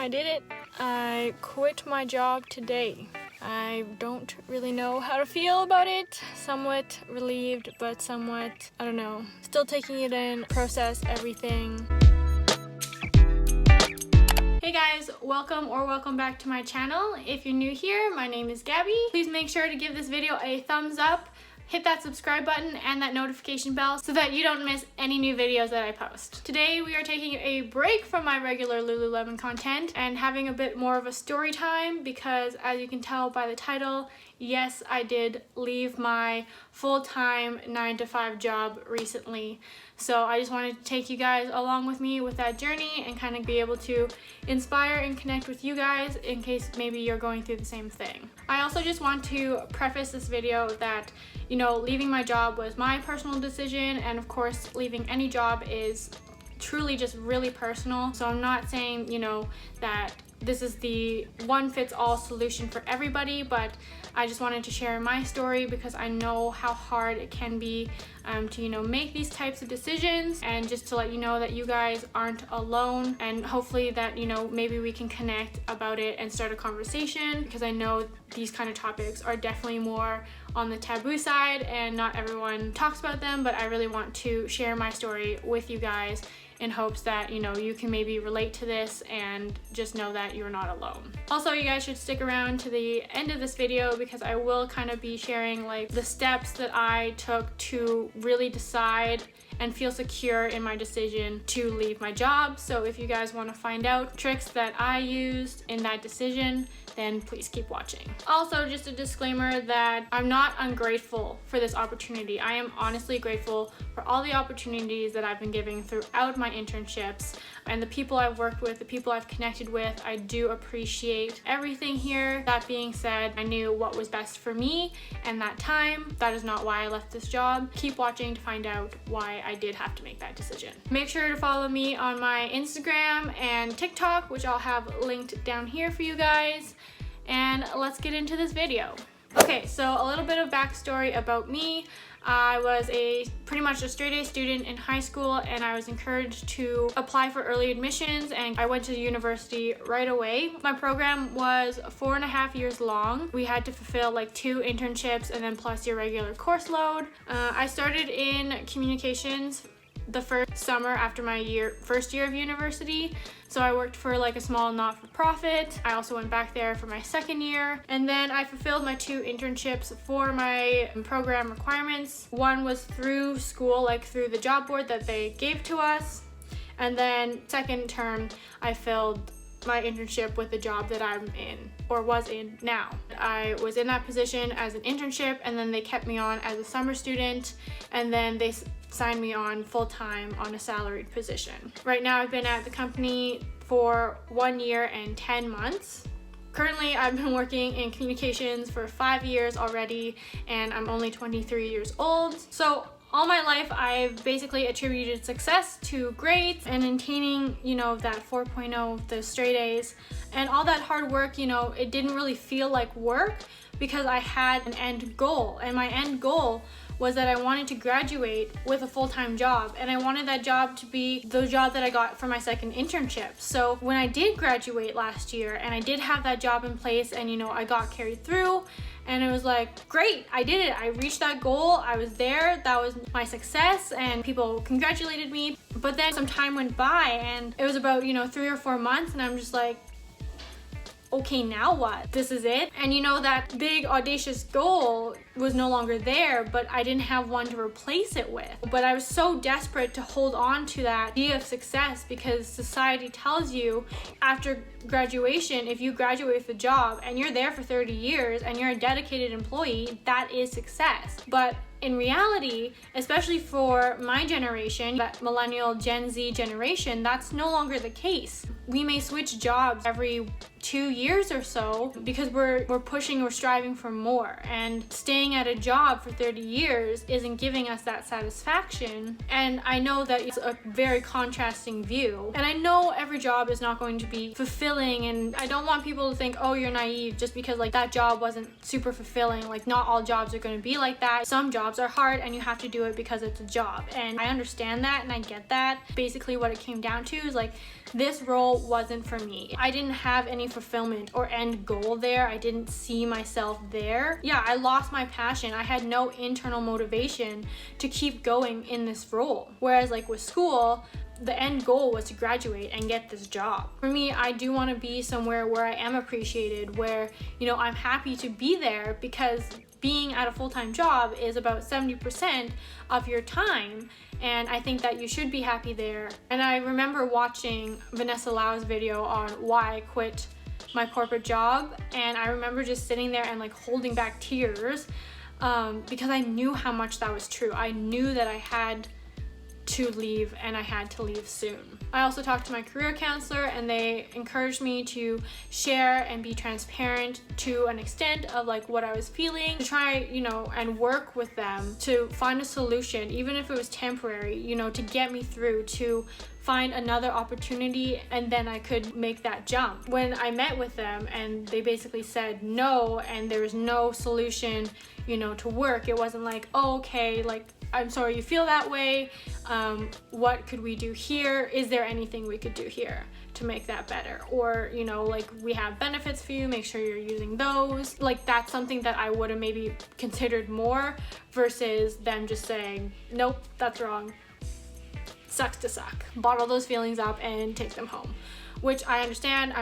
I did it. I quit my job today. I don't really know how to feel about it. Somewhat relieved, but somewhat, I don't know. Still taking it in, process everything. Hey guys, welcome back to my channel. If you're new here, my name is Gabby. Please make sure to give this video a thumbs up, hit that subscribe button and that notification bell so that you don't miss any new videos that I post. Today we are taking a break from my regular Lululemon content and having a bit more of a story time because, as you can tell by the title, yes, I did leave my full-time 9-to-5 job recently. So I just wanted to take you guys along with me with that journey and kind of be able to inspire and connect with you guys in case maybe you're going through the same thing. I also just want to preface this video that, you know, leaving my job was my personal decision, and of course leaving any job is truly just really personal. So I'm not saying, you know, that this is the one-fits-all solution for everybody, but I just wanted to share my story because I know how hard it can be to, you know, make these types of decisions, and just to let you know that you guys aren't alone, and hopefully that, you know, maybe we can connect about it and start a conversation, because I know these kind of topics are definitely more on the taboo side and not everyone talks about them, but I really want to share my story with you guys in hopes that, you know, you can maybe relate to this and just know that you're not alone. Also, you guys should stick around to the end of this video because I will kind of be sharing like the steps that I took to really decide and feel secure in my decision to leave my job. So if you guys want to find out tricks that I used in that decision, then please keep watching. Also, just a disclaimer that I'm not ungrateful for this opportunity. I am honestly grateful for all the opportunities that I've been given throughout my internships and the people I've worked with, the people I've connected with. I do appreciate everything here. That being said, I knew what was best for me and that time. That is not why I left this job. Keep watching to find out why I did have to make that decision. Make sure to follow me on my Instagram and TikTok, which I'll have linked down here for you guys. And let's get into this video. Okay, so a little bit of backstory about me. I was pretty much a straight A student in high school, and I was encouraged to apply for early admissions, and I went to university right away. My program was 4.5 years long. We had to fulfill like 2 internships and then plus your regular course load. I started in communications the first summer after my first year of university. So I worked for like a small not-for-profit. I also went back there for my second year, and then I fulfilled my 2 internships for my program requirements. One was through school, like through the job board that they gave to us, and then second term I filled my internship with the job that I'm in or was in now. I was in that position as an internship, and then they kept me on as a summer student, and then they signed me on full-time on a salaried position. Right now I've been at the company for 1 year and 10 months. Currently I've been working in communications for 5 years already, and I'm only 23 years old. So all my life I've basically attributed success to grades and attaining, you know, that 4.0, the straight A's, and all that hard work, you know, it didn't really feel like work because I had an end goal, and my end goal was that I wanted to graduate with a full-time job, and I wanted that job to be the job that I got for my second internship. So when I did graduate last year and I did have that job in place, and, you know, I got carried through, and it was like, great, I did it. I reached that goal. I was there. That was my success, and people congratulated me. But then some time went by, and it was about, you know, 3 or 4 months, and I'm just like, okay, now what? This is it? And you know, that big audacious goal was no longer there, but I didn't have one to replace it with. But I was so desperate to hold on to that idea of success because society tells you after graduation, if you graduate with a job and you're there for 30 years and you're a dedicated employee, that is success. But in reality, especially for my generation, that millennial Gen Z generation, that's no longer the case. We may switch jobs every 2 years or so, because we're pushing or striving for more, and staying at a job for 30 years isn't giving us that satisfaction. And I know that it's a very contrasting view, and I know every job is not going to be fulfilling, and I don't want people to think, oh, you're naive just because like that job wasn't super fulfilling. Like, not all jobs are going to be like that. Some jobs are hard and you have to do it because it's a job, and I understand that and I get that. Basically what it came down to is like, this role wasn't for me. I didn't have any fulfillment or end goal there. I didn't see myself there. Yeah, I lost my passion. I had no internal motivation to keep going in this role. Whereas like with school, the end goal was to graduate and get this job. For me, I do want to be somewhere where I am appreciated, where, you know, I'm happy to be there, because being at a full-time job is about 70% of your time, and I think that you should be happy there. And I remember watching Vanessa Lau's video on why I quit my corporate job, and I remember just sitting there and like holding back tears because I knew how much that was true. I knew that I had to leave, and I had to leave soon. I also talked to my career counselor, and they encouraged me to share and be transparent to an extent of like what I was feeling, to try, you know, and work with them to find a solution, even if it was temporary, you know, to get me through, to find another opportunity, and then I could make that jump. When I met with them and they basically said no, and there was no solution, you know, to work, it wasn't like, oh, okay, like, I'm sorry you feel that way. What could we do here? Is there anything we could do here to make that better? Or, you know, like, we have benefits for you, make sure you're using those. Like, that's something that I would have maybe considered more, versus them just saying, nope, that's wrong. Sucks to suck. Bottle those feelings up and take them home, which I understand.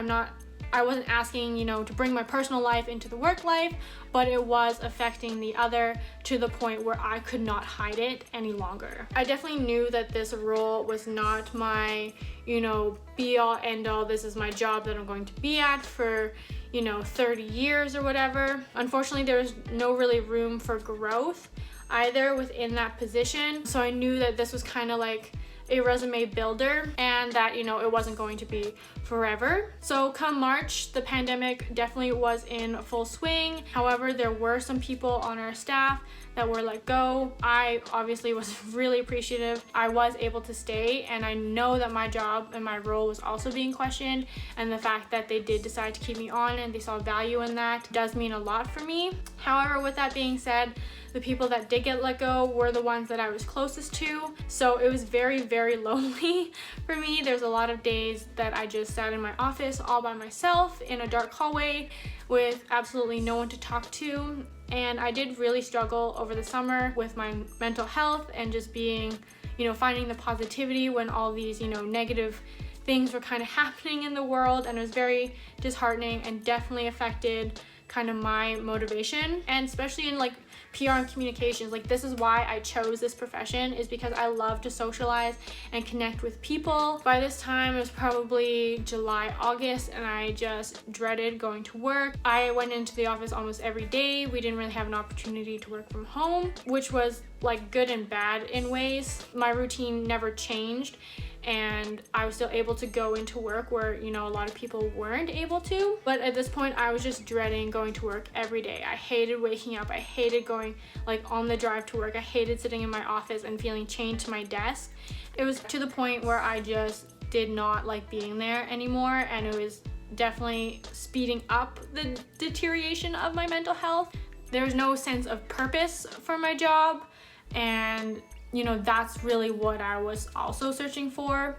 I wasn't asking, you know, to bring my personal life into the work life, but it was affecting the other to the point where I could not hide it any longer. I definitely knew that this role was not my, you know, be all end all. This is my job that I'm going to be at for, you know, 30 years or whatever. Unfortunately, there was no really room for growth either within that position. So I knew that this was kind of like a resume builder, and that, you know, it wasn't going to be forever. So come March, the pandemic definitely was in full swing. However, there were some people on our staff that were let go. I obviously was really appreciative. I was able to stay, and I know that my job and my role was also being questioned, and the fact that they did decide to keep me on and they saw value in that does mean a lot for me. However, with that being said, the people that did get let go were the ones that I was closest to. So it was very, very lonely for me. There's a lot of days that I just sat in my office all by myself in a dark hallway with absolutely no one to talk to. And I did really struggle over the summer with my mental health, and just being, you know, finding the positivity when all these, you know, negative things were kind of happening in the world, and it was very disheartening and definitely affected kind of my motivation. And especially in like PR and communications, like, this is why I chose this profession, is because I love to socialize and connect with people. By this time, it was probably July, August, and I just dreaded going to work. I went into the office almost every day. We didn't really have an opportunity to work from home, which was like good and bad in ways. My routine never changed, and I was still able to go into work where, you know, a lot of people weren't able to. But at this point, I was just dreading going to work every day. I hated waking up. I hated going like on the drive to work. I hated sitting in my office and feeling chained to my desk. It was to the point where I just did not like being there anymore, and it was definitely speeding up the deterioration of my mental health. There was no sense of purpose for my job, and you know, that's really what I was also searching for.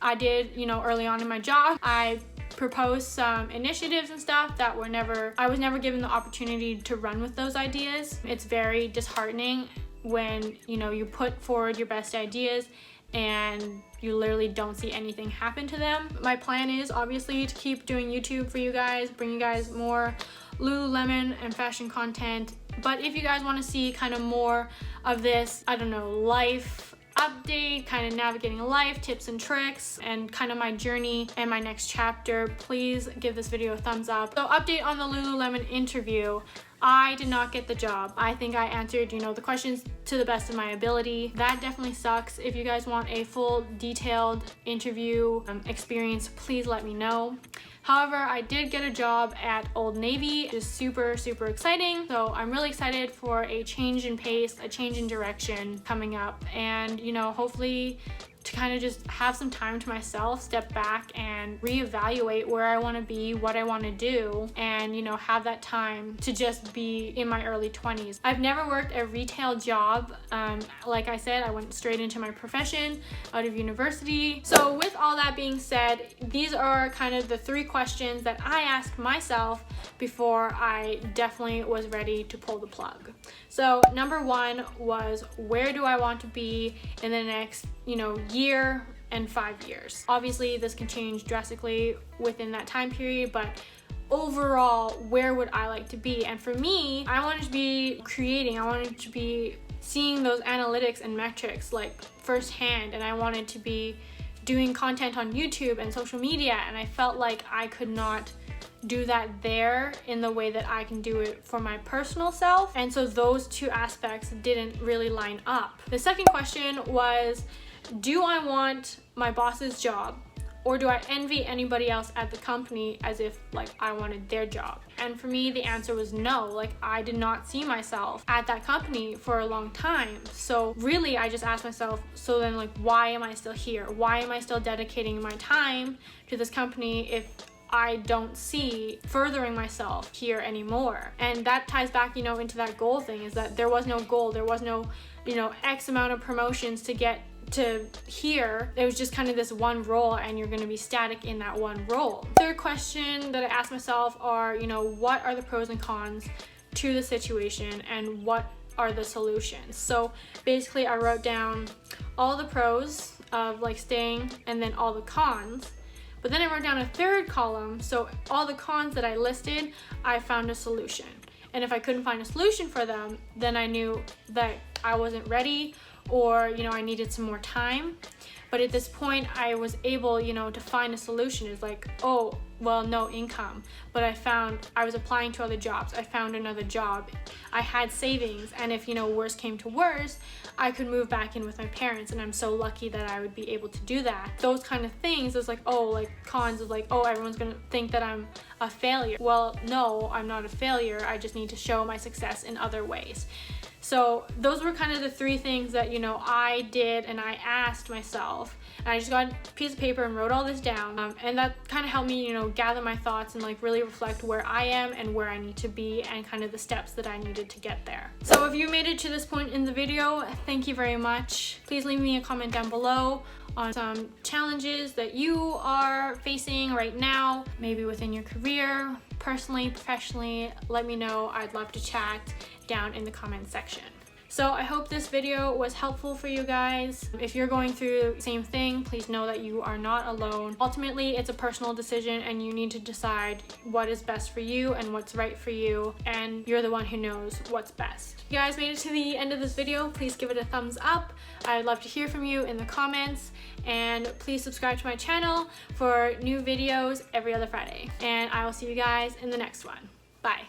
I did, you know, early on in my job, I proposed some initiatives and stuff that I was never given the opportunity to run with those ideas. It's very disheartening when, you know, you put forward your best ideas and you literally don't see anything happen to them. My plan is obviously to keep doing YouTube for you guys, bring you guys more Lululemon and fashion content. But if you guys want to see kind of more of this, I don't know, life update, kind of navigating life, tips and tricks, and kind of my journey and my next chapter, please give this video a thumbs up. So update on the Lululemon interview. I did not get the job. I think I answered, you know, the questions to the best of my ability. That definitely sucks. If you guys want a full detailed interview experience, please let me know. However, I did get a job at Old Navy, which is super, super exciting. So I'm really excited for a change in pace, a change in direction coming up, and you know, hopefully to kind of just have some time to myself, step back and reevaluate where I want to be, what I want to do, and you know, have that time to just be in my early 20s. I've never worked a retail job. Like I said, I went straight into my profession out of university. So with all that being said, these are kind of the 3 questions that I asked myself before I definitely was ready to pull the plug. So number 1 was, where do I want to be in the next, you know, year and 5 years? Obviously this can change drastically within that time period, but overall, where would I like to be? And for me, I wanted to be creating, I wanted to be seeing those analytics and metrics like firsthand, and I wanted to be doing content on YouTube and social media, and I felt like I could not do that there in the way that I can do it for my personal self. And so those 2 aspects didn't really line up. The second question was, do I want my boss's job, or do I envy anybody else at the company as if like I wanted their job? And for me, the answer was no. Like, I did not see myself at that company for a long time. So really, I just asked myself, so then like, why am I still here? Why am I still dedicating my time to this company if I don't see furthering myself here anymore? And that ties back, you know, into that goal thing, is that there was no goal, there was no, you know, X amount of promotions to get to here. It was just kind of this one role, and you're going to be static in that one role. Third question that I asked myself are, you know, what are the pros and cons to the situation, and what are the solutions? So basically I wrote down all the pros of like staying, and then all the cons. But then I wrote down a third column, so all the cons that I listed, I found a solution. And if I couldn't find a solution for them, then I knew that I wasn't ready, or you know, I needed some more time. But at this point, I was able, you know, to find a solution. It's like, oh, well, no income, but I was applying to other jobs. I found another job. I had savings, and if, you know, worst came to worst, I could move back in with my parents, and I'm so lucky that I would be able to do that. Those kind of things is like, oh, like cons is like, oh, everyone's gonna think that I'm a failure. Well, no, I'm not a failure. I just need to show my success in other ways. So those were kind of the 3 things that, you know, I did, and I asked myself, and I just got a piece of paper and wrote all this down, and that kind of helped me, you know, gather my thoughts and like really reflect where I am and where I need to be, and kind of the steps that I needed to get there. So if you made it to this point in the video, thank you very much. Please leave me a comment down below on some challenges that you are facing right now, maybe within your career, personally, professionally. Let me know. I'd love to chat down in the comment section. So I hope this video was helpful for you guys. If you're going through the same thing, please know that you are not alone. Ultimately, it's a personal decision, and you need to decide what is best for you and what's right for you, and you're the one who knows what's best. If you guys made it to the end of this video, please give it a thumbs up. I'd love to hear from you in the comments, and please subscribe to my channel for new videos every other Friday. And I will see you guys in the next one. Bye.